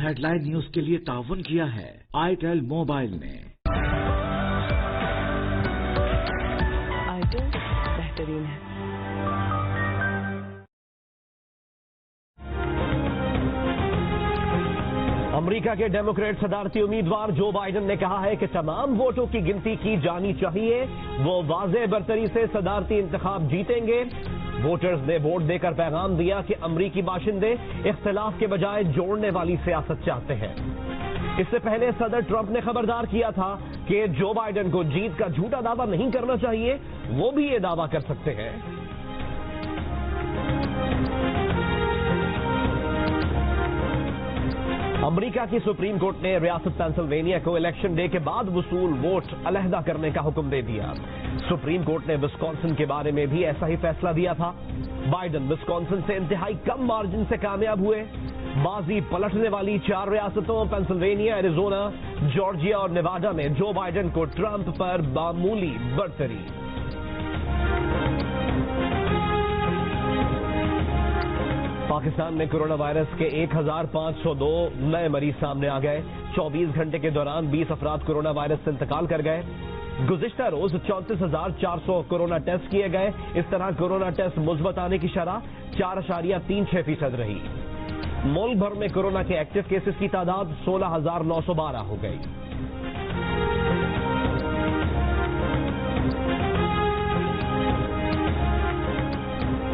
Head line news کے لیے تعاون کیا ہے آئیٹل موبائل نے۔ آئیٹل بہترین ہے۔ امریکہ کے ڈیموکریٹ صدارتی امیدوار جو بائیڈن نے کہا ہے کہ تمام ووٹوں کی گنتی کی جانی چاہیے، وہ واضح برتری سے صدارتی انتخاب جیتیں گے۔ ووٹرز نے ووٹ دے کر پیغام دیا کہ امریکی باشندے اختلاف کے بجائے جوڑنے والی سیاست چاہتے ہیں۔ اس سے پہلے صدر ٹرمپ نے خبردار کیا تھا کہ جو بائیڈن کو جیت کا جھوٹا دعویٰ نہیں کرنا چاہیے، وہ بھی یہ دعویٰ کر سکتے ہیں۔ امریکہ کی سپریم کورٹ نے ریاست پینسلوینیا کو الیکشن ڈے کے بعد وصول ووٹ علیحدہ کرنے کا حکم دے دیا۔ سپریم کورٹ نے وسکونسن کے بارے میں بھی ایسا ہی فیصلہ دیا تھا۔ بائیڈن وسکونسن سے انتہائی کم مارجن سے کامیاب ہوئے۔ بازی پلٹنے والی 4 ریاستوں پینسلوینیا، ایریزونا، جارجیا اور نیواڈا میں جو بائیڈن کو ٹرمپ پر معمولی برتری۔ پاکستان میں کورونا وائرس کے 1502 نئے مریض سامنے آ گئے۔ 24 گھنٹے کے دوران 20 افراد کورونا وائرس سے انتقال کر گئے۔ گزشتہ روز 34,400 کورونا ٹیسٹ کیے گئے۔ اس طرح کورونا ٹیسٹ مثبت آنے کی شرح 4.36% رہی۔ ملک بھر میں کورونا کے ایکٹیو کیسز کی تعداد 16,912 ہو گئی۔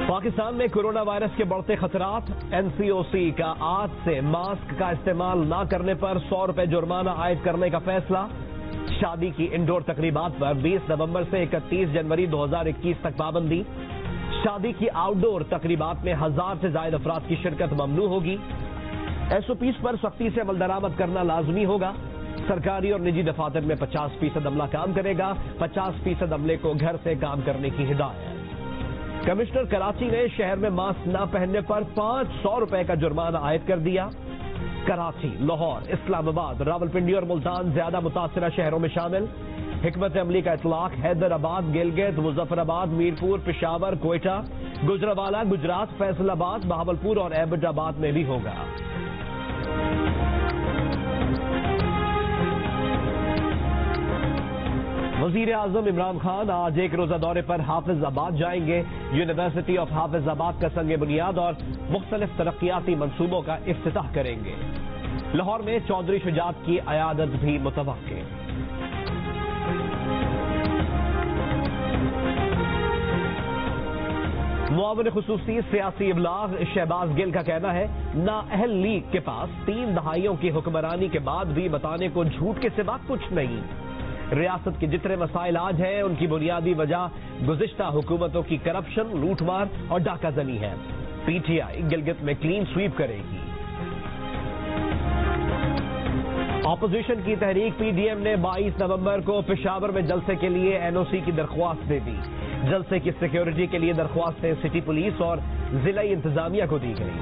پاکستان میں کورونا وائرس کے بڑھتے خطرات۔ NCOC کا آج سے ماسک کا استعمال نہ کرنے پر 100 روپے جرمانہ عائد کرنے کا فیصلہ۔ شادی کی انڈور تقریبات پر 20 نومبر سے 31 جنوری 2021 تک پابندی۔ شادی کی آؤٹ ڈور تقریبات میں 1000 سے زائد افراد کی شرکت ممنوع ہوگی۔ SOPs پر سختی سے عمل درآمد کرنا لازمی ہوگا۔ سرکاری اور نجی دفاتر میں 50% عملہ کام کرے گا۔ 50% عملے کو گھر سے کام کرنے کی ہدایت۔ کمشنر کراچی نے شہر میں ماسک نہ پہننے پر 500 روپے کا جرمانہ عائد کر دیا۔ کراچی، لاہور، اسلام آباد، راولپنڈی اور ملتان زیادہ متاثرہ شہروں میں شامل۔ حکمت عملی کا اطلاق حیدرآباد، گلگت، مظفر آباد، میرپور، پشاور، کوئٹہ، گجرانوالہ، گجرات، فیصل آباد، بہاولپور اور ایبٹ آباد میں بھی ہوگا۔ وزیر اعظم عمران خان آج ایک روزہ دورے پر حافظ آباد جائیں گے۔ یونیورسٹی آف حافظ آباد کا سنگ بنیاد اور مختلف ترقیاتی منصوبوں کا افتتاح کریں گے۔ لاہور میں چودھری شجاعت کی عیادت بھی متوقع۔ معاون خصوصی سیاسی ابلاغ شہباز گل کا کہنا ہے، نااہل لیگ کے پاس 3 دہائیوں کی حکمرانی کے بعد بھی بتانے کو جھوٹ کے سوا کچھ نہیں۔ ریاست کے جتنے مسائل آج ہیں ان کی بنیادی وجہ گزشتہ حکومتوں کی کرپشن، لوٹ مار اور ڈاکہ زنی ہے۔ PTI گلگت میں کلین سویپ کرے گی۔ اپوزیشن کی تحریک PDM نے 22 نومبر کو پشاور میں جلسے کے لیے NOC کی درخواست دے دی۔ جلسے کی سیکیورٹی کے لیے درخواستیں سٹی پولیس اور ضلعی انتظامیہ کو دی گئی۔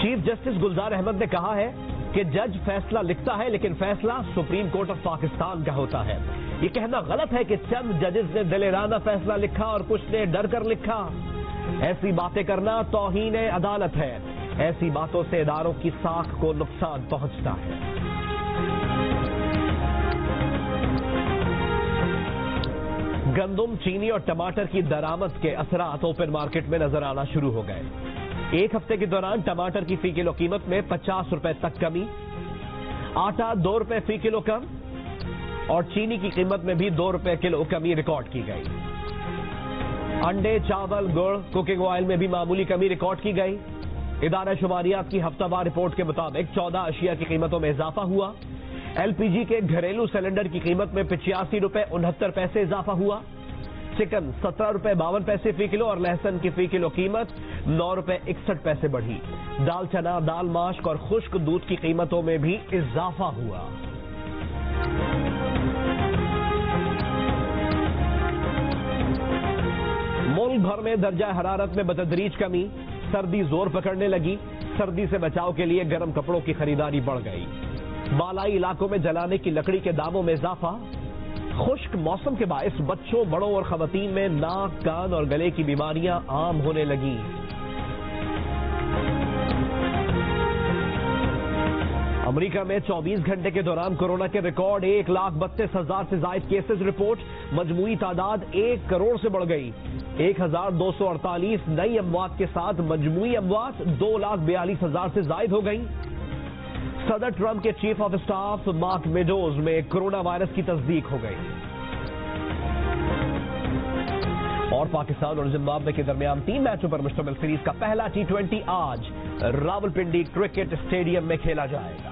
چیف جسٹس گلزار احمد نے کہا ہے کہ جج فیصلہ لکھتا ہے لیکن فیصلہ سپریم کورٹ آف پاکستان کا ہوتا ہے۔ یہ کہنا غلط ہے کہ چند ججز نے دلیرانہ فیصلہ لکھا اور کچھ نے ڈر کر لکھا۔ ایسی باتیں کرنا توہین عدالت ہے۔ ایسی باتوں سے اداروں کی ساکھ کو نقصان پہنچتا ہے۔ گندم، چینی اور ٹماٹر کی درآمد کے اثرات اوپن مارکیٹ میں نظر آنا شروع ہو گئے۔ ایک ہفتے کے دوران ٹماٹر کی فی کلو قیمت میں 50 روپے تک کمی، آٹا 2 روپے فی کلو کم اور چینی کی قیمت میں بھی 2 روپے کلو کمی ریکارڈ کی گئی۔ انڈے، چاول، گڑ، کوکنگ آئل میں بھی معمولی کمی ریکارڈ کی گئی۔ ادارہ شماریات کی ہفتہ وار رپورٹ کے مطابق 14 اشیاء کی قیمتوں میں اضافہ ہوا۔ LPG کے گھریلو سلنڈر کی قیمت میں 85 روپے 69 پیسے اضافہ ہوا۔ چکن 17 روپے 52 پیسے فی کلو اور لہسن کی فی کلو قیمت 9 روپے 61 پیسے بڑھی۔ دال چنا، دال ماشک اور خشک دودھ کی قیمتوں میں بھی اضافہ ہوا۔ ملک بھر میں درجہ حرارت میں بتدریج کمی، سردی زور پکڑنے لگی۔ سردی سے بچاؤ کے لیے گرم کپڑوں کی خریداری بڑھ گئی۔ بالائی علاقوں میں جلانے کی لکڑی کے داموں میں اضافہ۔ خشک موسم کے باعث بچوں، بڑوں اور خواتین میں ناک، کان اور گلے کی بیماریاں عام ہونے لگیں۔ امریکہ میں 24 گھنٹے کے دوران کورونا کے ریکارڈ 1,32,000 سے زائد کیسز رپورٹ، مجموعی تعداد 1 کروڑ سے بڑھ گئی۔ 1,248 نئی اموات کے ساتھ مجموعی اموات 2,42,000 سے زائد ہو گئی۔ صدر ٹرمپ کے chief of staff mark Meadows میں کورونا وائرس کی تصدیق ہو گئی۔ اور پاکستان اور زمبابوے کے درمیان 3 میچوں پر مشتمل سیریز کا پہلا T20 آج راولپنڈی کرکٹ اسٹیڈیم میں کھیلا جائے گا۔